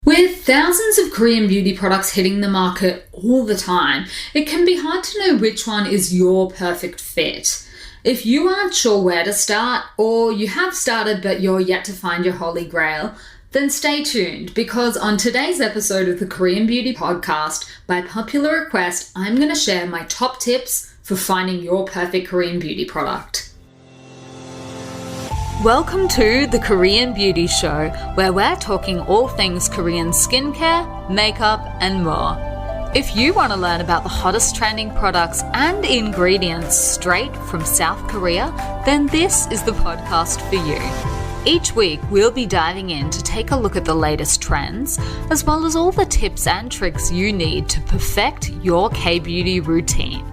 With thousands of Korean beauty products hitting the market all the time, it can be hard to know which one is your perfect fit. If you aren't sure where to start, or you have started but you're yet to find your holy grail, then stay tuned, because on today's episode of the Korean Beauty Podcast, by popular request, I'm going to share my top tips for finding your perfect Korean beauty product. Welcome to the Korean Beauty Show, where we're talking all things Korean skincare, makeup, and more. If you want to learn about the hottest trending products and ingredients straight from South Korea, then this is the podcast for you. Each week, we'll be diving in to take a look at the latest trends, as well as all the tips and tricks you need to perfect your K-beauty routine.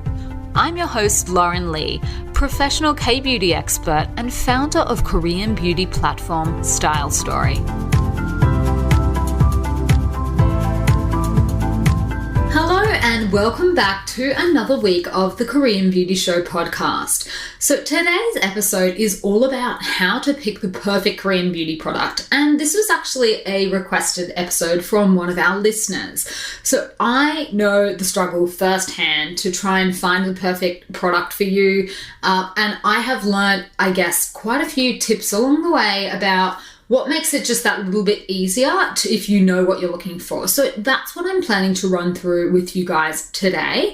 I'm your host, Lauren Lee, professional K-beauty expert and founder of Korean beauty platform Style Story. Hello and welcome back to another week of the Korean Beauty Show podcast. So today's episode is all about how to pick the perfect Korean beauty product, and this was actually a requested episode from one of our listeners. So I know the struggle firsthand to try and find the perfect product for you, and I have learned, I guess, quite a few tips along the way about what makes it just that little bit easier if you know what you're looking for. So that's what I'm planning to run through with you guys today,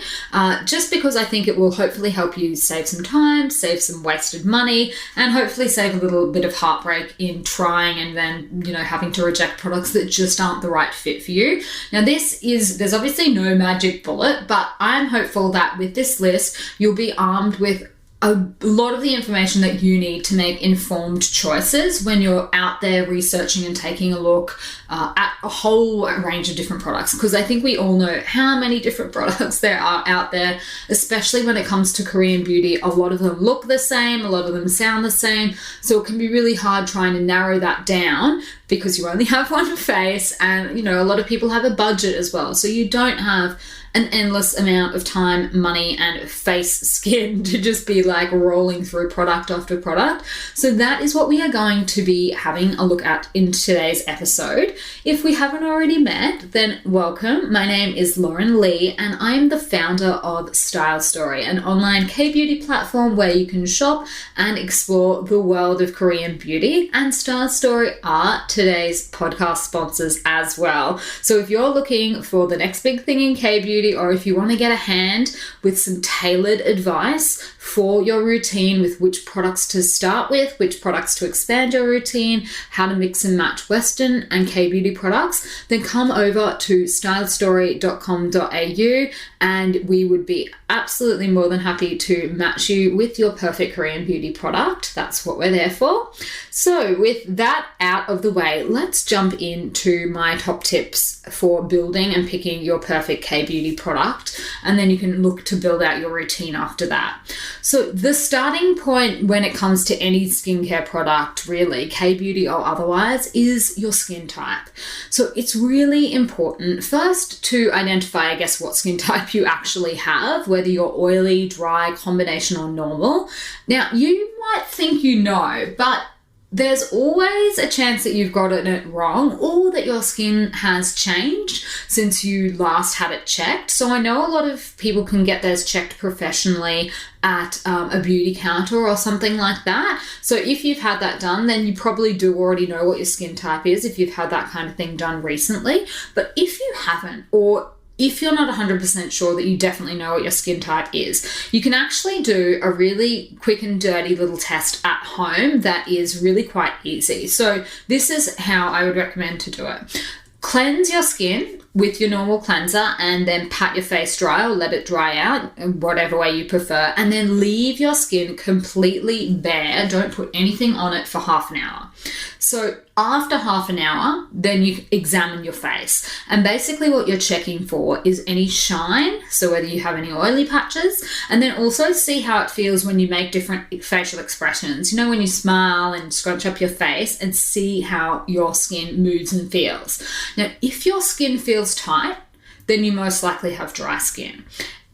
just because I think it will hopefully help you save some time, save some wasted money, and hopefully save a little bit of heartbreak in trying and then, having to reject products that just aren't the right fit for you. Now there's obviously no magic bullet, but I'm hopeful that with this list, you'll be armed with a lot of the information that you need to make informed choices when you're out there researching and taking a look at a whole range of different products. Because I think we all know how many different products there are out there, especially when it comes to Korean beauty. A lot of them look the same, a lot of them sound the same. So it can be really hard trying to narrow that down because you only have one face, and a lot of people have a budget as well. So you don't have an endless amount of time, money, and face skin to just be like rolling through product after product. So that is what we are going to be having a look at in today's episode. If we haven't already met, then welcome. My name is Lauren Lee, and I am the founder of Style Story, an online K-beauty platform where you can shop and explore the world of Korean beauty. And Style Story are today's podcast sponsors as well. So if you're looking for the next big thing in K-beauty, or if you want to get a hand with some tailored advice for your routine, with which products to start with, which products to expand your routine, how to mix and match Western and K-beauty products, then come over to stylestory.com.au and we would be absolutely more than happy to match you with your perfect Korean beauty product. That's what we're there for. So with that out of the way, let's jump into my top tips for building and picking your perfect K-beauty product, and then you can look to build out your routine after that. So the starting point when it comes to any skincare product, really, K-beauty or otherwise, is your skin type. So it's really important first to identify, I guess, what skin type you actually have, whether you're oily, dry, combination, or normal. Now, you might think you know, but there's always a chance that you've gotten it wrong, or that your skin has changed since you last had it checked. So I know a lot of people can get theirs checked professionally at a beauty counter or something like that. So if you've had that done, then you probably do already know what your skin type is if you've had that kind of thing done recently. But if you haven't, or if you're not 100% sure that you definitely know what your skin type is, you can actually do a really quick and dirty little test at home that is really quite easy. So this is how I would recommend to do it. Cleanse your skin with your normal cleanser and then pat your face dry or let it dry out in whatever way you prefer, and then leave your skin completely bare. Don't put anything on it for half an hour. So after half an hour, then you examine your face, and basically what you're checking for is any shine, so whether you have any oily patches, and then also see how it feels when you make different facial expressions, when you smile and scrunch up your face, and see how your skin moves and feels. Now, if your skin feels tight, then you most likely have dry skin,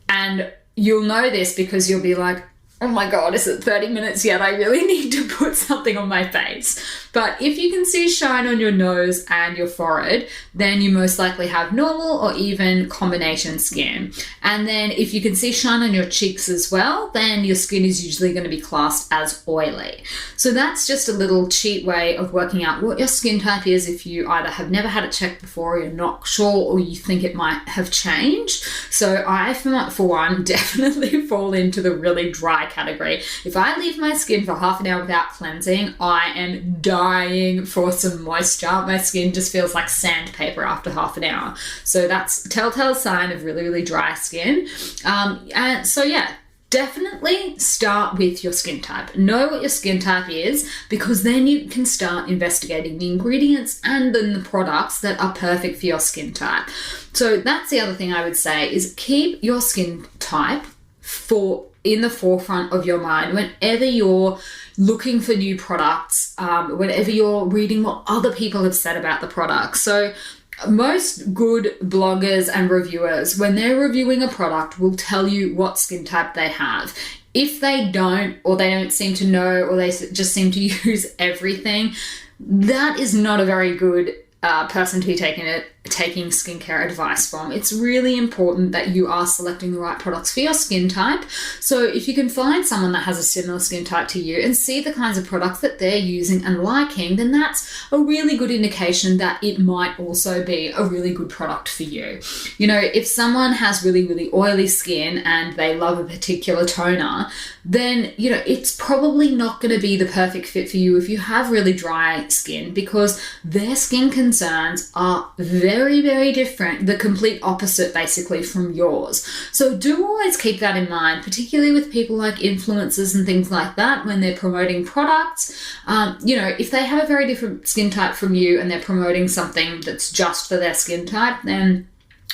and you'll know this because you'll be like, oh my God, is it 30 minutes yet? I really need to put something on my face. But if you can see shine on your nose and your forehead, then you most likely have normal or even combination skin. And then if you can see shine on your cheeks as well, then your skin is usually going to be classed as oily. So that's just a little cheat way of working out what your skin type is if you either have never had it checked before, or you're not sure, or you think it might have changed. So I, for one, definitely fall into the really dry category. If I leave my skin for half an hour without cleansing, I am dying for some moisture. My skin just feels like sandpaper after half an hour. So that's a telltale sign of really, really dry skin. And so yeah, definitely start with your skin type. Know what your skin type is, because then you can start investigating the ingredients and then the products that are perfect for your skin type. So that's the other thing I would say, is keep your skin type in the forefront of your mind whenever you're looking for new products, whenever you're reading what other people have said about the product. So most good bloggers and reviewers, when they're reviewing a product, will tell you what skin type they have. If they don't, or they don't seem to know, or they just seem to use everything, that is not a very good person to be taking skincare advice from. It's really important that you are selecting the right products for your skin type. So if you can find someone that has a similar skin type to you and see the kinds of products that they're using and liking, then that's a really good indication that it might also be a really good product for you. You know, if someone has really, really oily skin and they love a particular toner, then, you know, it's probably not going to be the perfect fit for you if you have really dry skin, because their skin concerns are very, very different, the complete opposite basically from yours. So do always keep that in mind, particularly with people like influencers and things like that when they're promoting products. You know, if they have a very different skin type from you and they're promoting something that's just for their skin type, then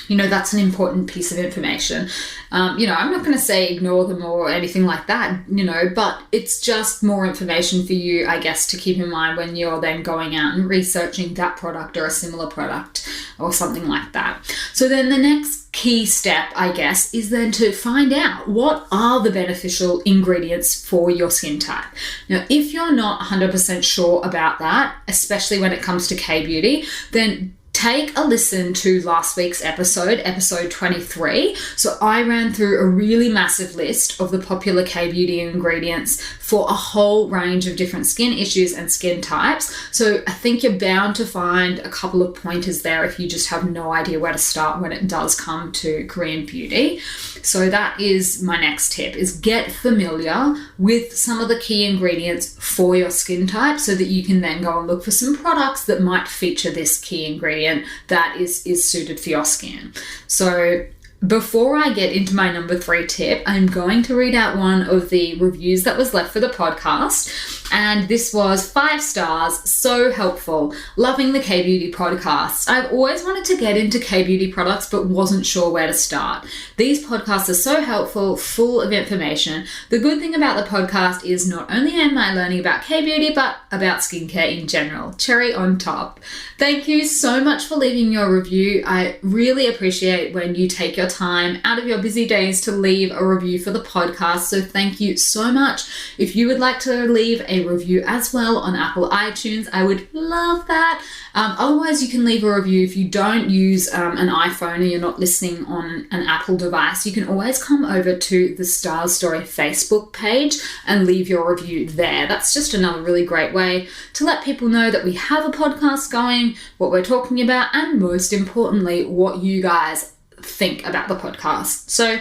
you know, that's an important piece of information. You know, I'm not going to say ignore them or anything like that, you know, but it's just more information for you, I guess, to keep in mind when you're then going out and researching that product or a similar product or something like that. So then the next key step, I guess, is then to find out what are the beneficial ingredients for your skin type. Now, if you're not 100% sure about that, especially when it comes to K-beauty, then take a listen to last week's episode 23. So I ran through a really massive list of the popular K-beauty ingredients for a whole range of different skin issues and skin types. So I think you're bound to find a couple of pointers there if you just have no idea where to start when it does come to Korean beauty. So that is my next tip, is get familiar with some of the key ingredients for your skin type so that you can then go and look for some products that might feature this key ingredient that is suited for your skin. So before I get into my number 3 tip, I'm going to read out one of the reviews that was left for the podcast. And this was 5 stars, so helpful, loving the K-beauty podcast. I've always wanted to get into K-beauty products, but wasn't sure where to start. These podcasts are so helpful, full of information. The good thing about the podcast is not only am I learning about K-beauty, but about skincare in general. Cherry on top. Thank you so much for leaving your review. I really appreciate when you take your time out of your busy days to leave a review for the podcast. So thank you so much. If you would like to leave a review as well on Apple iTunes, I would love that. Otherwise, you can leave a review if you don't use an iPhone or you're not listening on an Apple device. You can always come over to the Stars Story Facebook page and leave your review there. That's just another really great way to let people know that we have a podcast going, what we're talking about, and most importantly, what you guys think about the podcast. So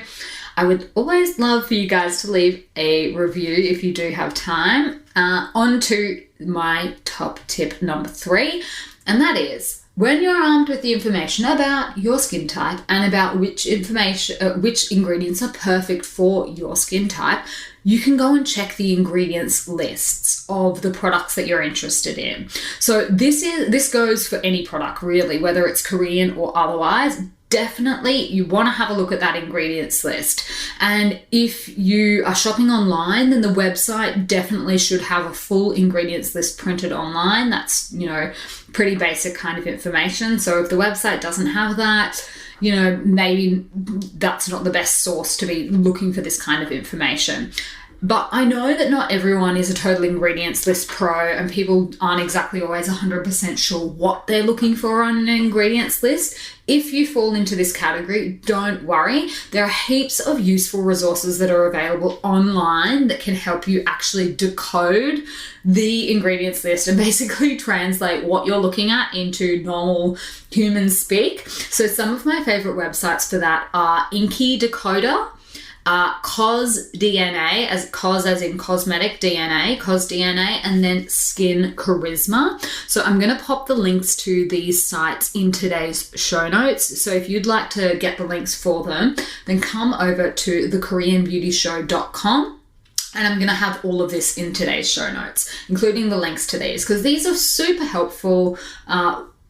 I would always love for you guys to leave a review if you do have time. On to my top tip number 3, and that is, when you're armed with the information about your skin type and about which ingredients are perfect for your skin type, you can go and check the ingredients lists of the products that you're interested in. So this goes for any product really, whether it's Korean or otherwise. Definitely you want to have a look at that ingredients list. And if you are shopping online, then the website definitely should have a full ingredients list printed online. That's, you know, pretty basic kind of information. So if the website doesn't have that, you know, maybe that's not the best source to be looking for this kind of information. But I know that not everyone is a total ingredients list pro, and people aren't exactly always 100% sure what they're looking for on an ingredients list. If you fall into this category, don't worry. There are heaps of useful resources that are available online that can help you actually decode the ingredients list and basically translate what you're looking at into normal human speak. So some of my favorite websites for that are Inky Decoder, Cos DNA, as Cos as in cosmetic DNA, Cos DNA, and then Skin Charisma. So I'm going to pop the links to these sites in today's show notes. So if you'd like to get the links for them, then come over to thekoreanbeautyshow.com. And I'm going to have all of this in today's show notes, including the links to these, because these are super helpful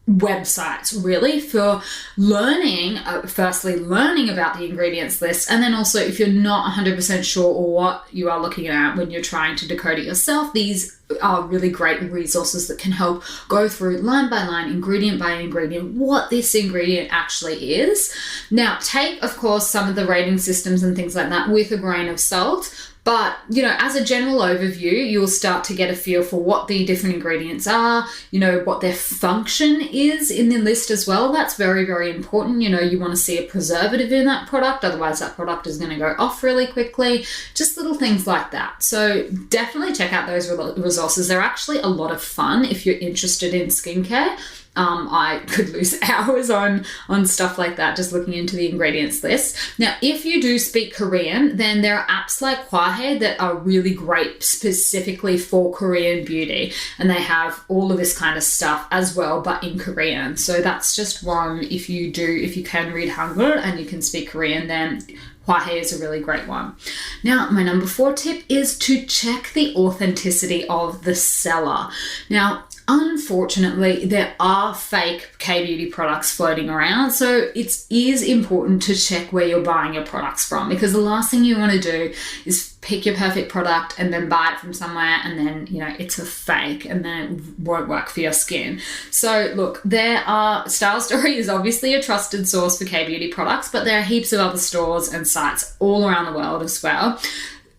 websites really for learning, firstly learning about the ingredients list, and then also if you're not 100% sure what you are looking at when you're trying to decode it yourself, these are really great resources that can help go through line by line, ingredient by ingredient, what this ingredient actually is. Now, take, of course, some of the rating systems and things like that with a grain of salt. But, you know, as a general overview, you'll start to get a feel for what the different ingredients are, you know, what their function is in the list as well. That's very, very important. You know, you want to see a preservative in that product, otherwise that product is going to go off really quickly. Just little things like that. So definitely check out those resources. They're actually a lot of fun if you're interested in skincare. I could lose hours on stuff like that, just looking into the ingredients list. Now, if you do speak Korean, then there are apps like Hwahae that are really great specifically for Korean beauty. And they have all of this kind of stuff as well, but in Korean. So that's just one, if you can read Hangul and you can speak Korean, then Hwahae is a really great one. Now, my number 4 tip is to check the authenticity of the seller. Now, unfortunately, there are fake K-beauty products floating around, so it is important to check where you're buying your products from, because the last thing you want to do is pick your perfect product and then buy it from somewhere and then, you know, it's a fake and then it won't work for your skin. So look, Style Story is obviously a trusted source for K-beauty products, but there are heaps of other stores and sites all around the world as well.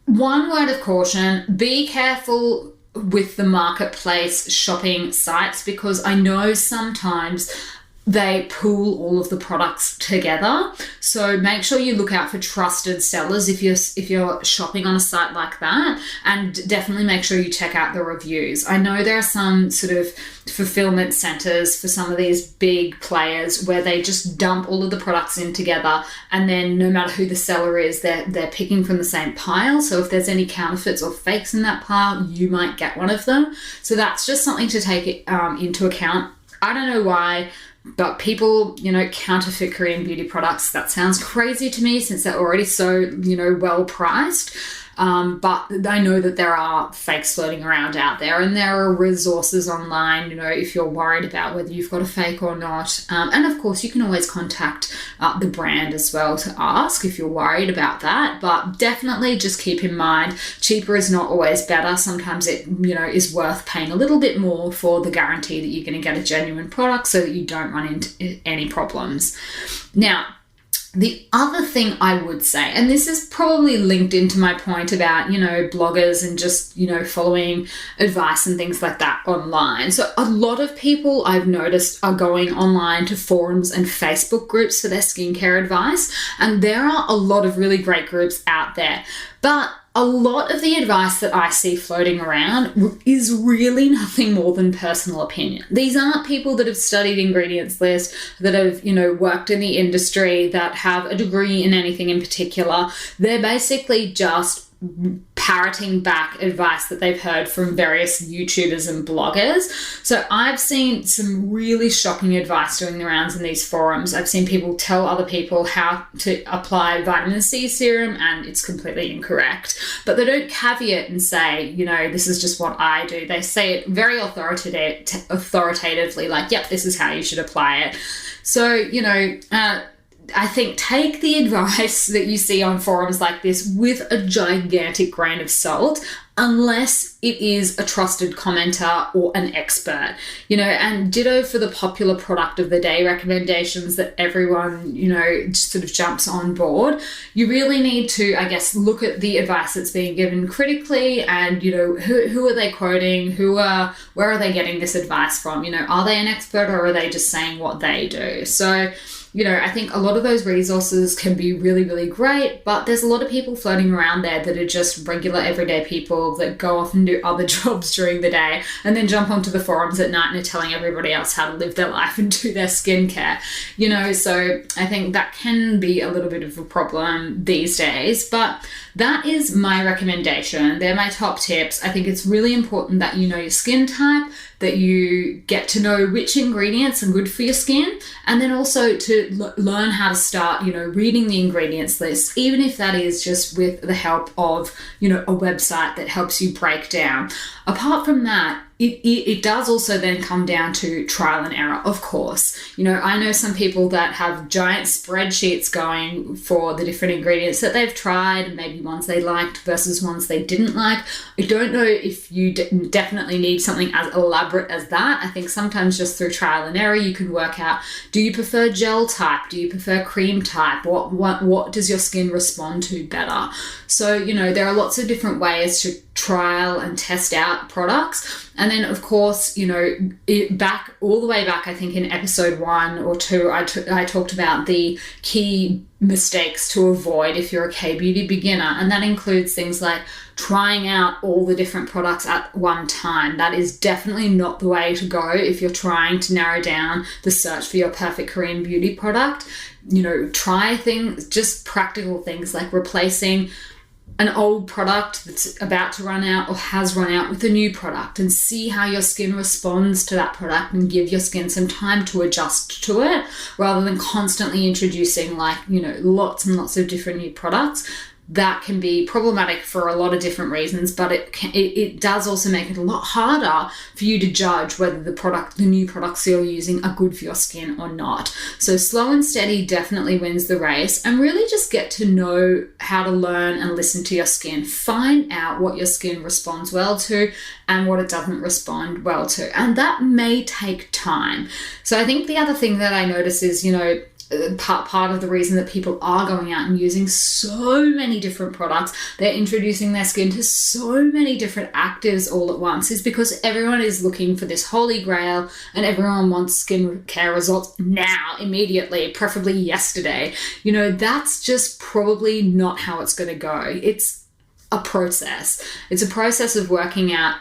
One word of caution, be careful with the marketplace shopping sites, because I know sometimes they pool all of the products together. So make sure you look out for trusted sellers if you're shopping on a site like that, and definitely make sure you check out the reviews. I know there are some sort of fulfillment centers for some of these big players where they just dump all of the products in together, and then no matter who the seller is, they're picking from the same pile. So if there's any counterfeits or fakes in that pile, you might get one of them. So that's just something to take into account. I don't know why, but people, you know, counterfeit Korean beauty products. That sounds crazy to me since they're already so, you know, well priced. But I know that there are fakes floating around out there, and there are resources online, you know, if you're worried about whether you've got a fake or not. And of course, you can always contact the brand as well to ask if you're worried about that. But definitely just keep in mind, cheaper is not always better. Sometimes it, you know, is worth paying a little bit more for the guarantee that you're going to get a genuine product so that you don't run into any problems. Now, the other thing I would say, and this is probably linked into my point about, you know, bloggers and just, you know, following advice and things like that online. So a lot of people I've noticed are going online to forums and Facebook groups for their skincare advice. And there are a lot of really great groups out there. But a lot of the advice that I see floating around is really nothing more than personal opinion. These aren't people that have studied ingredients list, that have, you know, worked in the industry, that have a degree in anything in particular. They're basically just parroting back advice that they've heard from various YouTubers and bloggers. So I've seen some really shocking advice doing the rounds in these forums. I've seen people tell other people how to apply vitamin C serum and it's completely incorrect. But they don't caveat and say, you know, this is just what I do. They say it very authoritatively, like, yep, this is how you should apply it. So, you know, I think take the advice that you see on forums like this with a gigantic grain of salt, unless it is a trusted commenter or an expert, and ditto for the popular product of the day recommendations that everyone, sort of jumps on board. You really need to, I guess, look at the advice that's being given critically and, who are they quoting? Where are they getting this advice from? Are they an expert or are they just saying what they do? So, I think a lot of those resources can be really, really great, but there's a lot of people floating around there that are just regular everyday people that go off and do other jobs during the day and then jump onto the forums at night and are telling everybody else how to live their life and do their skincare, so I think that can be a little bit of a problem these days, but that is my recommendation. They're my top tips. I think it's really important that you know your skin type, that you get to know which ingredients are good for your skin, and then also to learn how to start, reading the ingredients list, even if that is just with the help of, a website that helps you break down. Apart from that, it does also then come down to trial and error, of course. I know some people that have giant spreadsheets going for the different ingredients that they've tried, maybe ones they liked versus ones they didn't like. I don't know if you definitely need something as elaborate as that. I think sometimes just through trial and error, you can work out, do you prefer gel type? Do you prefer cream type? What does your skin respond to better? So, there are lots of different ways to trial and test out products. And then, of course, all the way back, I think in episode 1 or 2, I talked about the key mistakes to avoid if you're a K-beauty beginner. And that includes things like trying out all the different products at one time. That is definitely not the way to go if you're trying to narrow down the search for your perfect Korean beauty product. Try things, just practical things like replacing an old product that's about to run out or has run out with a new product, and see how your skin responds to that product and give your skin some time to adjust to it, rather than constantly introducing lots and lots of different new products. That can be problematic for a lot of different reasons, but it does also make it a lot harder for you to judge whether the new products you're using are good for your skin or not. So slow and steady definitely wins the race, and really just get to know how to learn and listen to your skin. Find out what your skin responds well to and what it doesn't respond well to. And that may take time. So I think the other thing that I notice is, part of the reason that people are going out and using so many different products, they're introducing their skin to so many different actives all at once, is because everyone is looking for this holy grail and everyone wants skincare results now, immediately, preferably yesterday. That's just probably not how it's going to go. It's a process. It's a process of working out,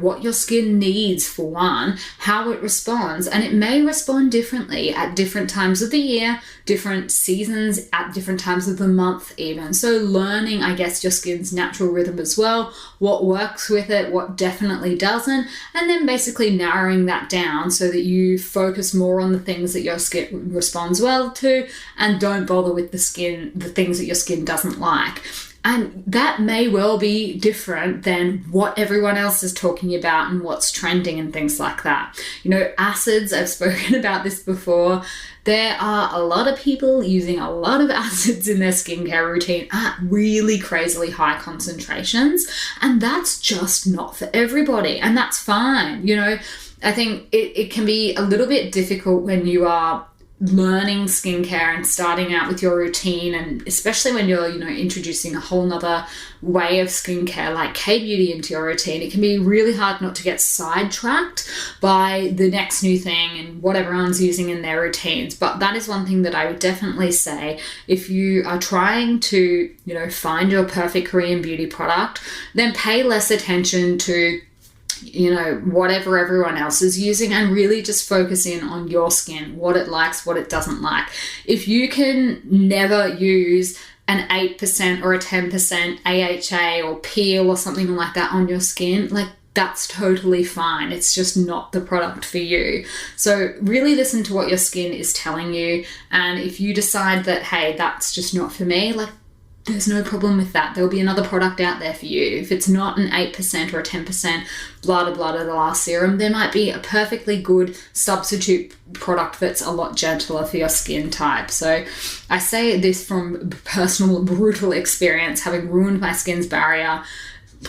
what your skin needs for one, how it responds, and it may respond differently at different times of the year, different seasons, at different times of the month even. So learning, I guess, your skin's natural rhythm as well, what works with it, what definitely doesn't, and then basically narrowing that down so that you focus more on the things that your skin responds well to and don't bother with the things that your skin doesn't like. And that may well be different than what everyone else is talking about and what's trending and things like that. Acids, I've spoken about this before. There are a lot of people using a lot of acids in their skincare routine at really crazily high concentrations. And that's just not for everybody. And that's fine. I think it can be a little bit difficult when you are learning skincare and starting out with your routine, and especially when you're introducing a whole nother way of skincare like K-beauty into your routine. It can be really hard not to get sidetracked by the next new thing and what everyone's using in their routines. But that is one thing that I would definitely say, if you are trying to find your perfect Korean beauty product, then pay less attention to whatever everyone else is using, and really just focus in on your skin, what it likes, what it doesn't like. If you can never use an 8% or a 10% AHA or peel or something like that on your skin, that's totally fine. It's just not the product for you. So really listen to what your skin is telling you. And if you decide that, hey, that's just not for me, there's no problem with that. There'll be another product out there for you. If it's not an 8% or a 10% blah, blah, blah, blah serum, there might be a perfectly good substitute product that's a lot gentler for your skin type. So I say this from personal brutal experience, having ruined my skin's barrier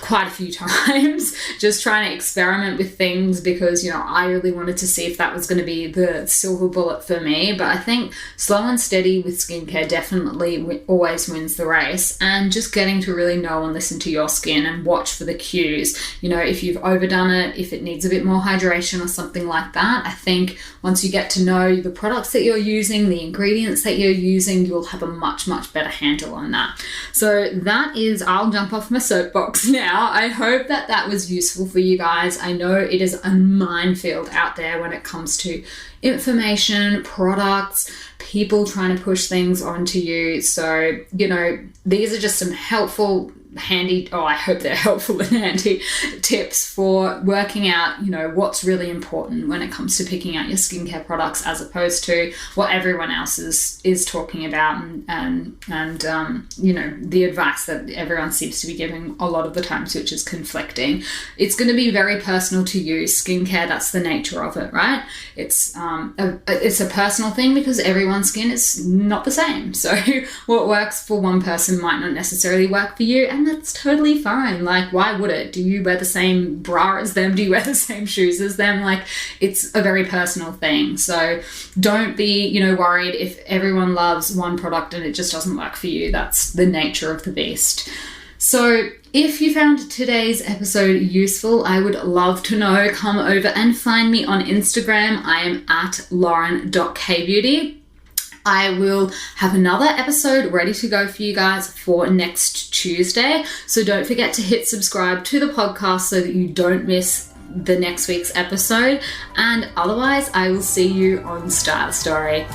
quite a few times, just trying to experiment with things because, you know, I really wanted to see if that was going to be the silver bullet for me. But I think slow and steady with skincare definitely always wins the race, and just getting to really know and listen to your skin and watch for the cues. You know, if you've overdone it, if it needs a bit more hydration or something like that, I think once you get to know the products that you're using, the ingredients that you're using, you'll have a much, much better handle on that. So that is, I'll jump off my soapbox now. I hope that that was useful for you guys. I know it is a minefield out there when it comes to information, products, people trying to push things onto you. So, you know, these are just some helpful, handy, I hope they're helpful and handy tips for working out, you know, what's really important when it comes to picking out your skincare products, as opposed to what everyone else is talking about and you know, the advice that everyone seems to be giving a lot of the times, which is conflicting. It's going to be very personal to you. Skincare, that's the nature of it, right? It's a personal thing because everyone's skin is not the same. So what works for one person might not necessarily work for you, and that's totally fine. Like, why would it? Do you wear the same bra as them? Do you wear the same shoes as them? Like, it's a very personal thing. So don't be, you know, worried if everyone loves one product and it just doesn't work for you. That's the nature of the beast. So if you found today's episode useful, I would love to know. Come over and find me on Instagram. I am at lauren.kbeauty. I will have another episode ready to go for you guys for next Tuesday. So don't forget to hit subscribe to the podcast so that you don't miss the next week's episode. And otherwise, I will see you on Style Story.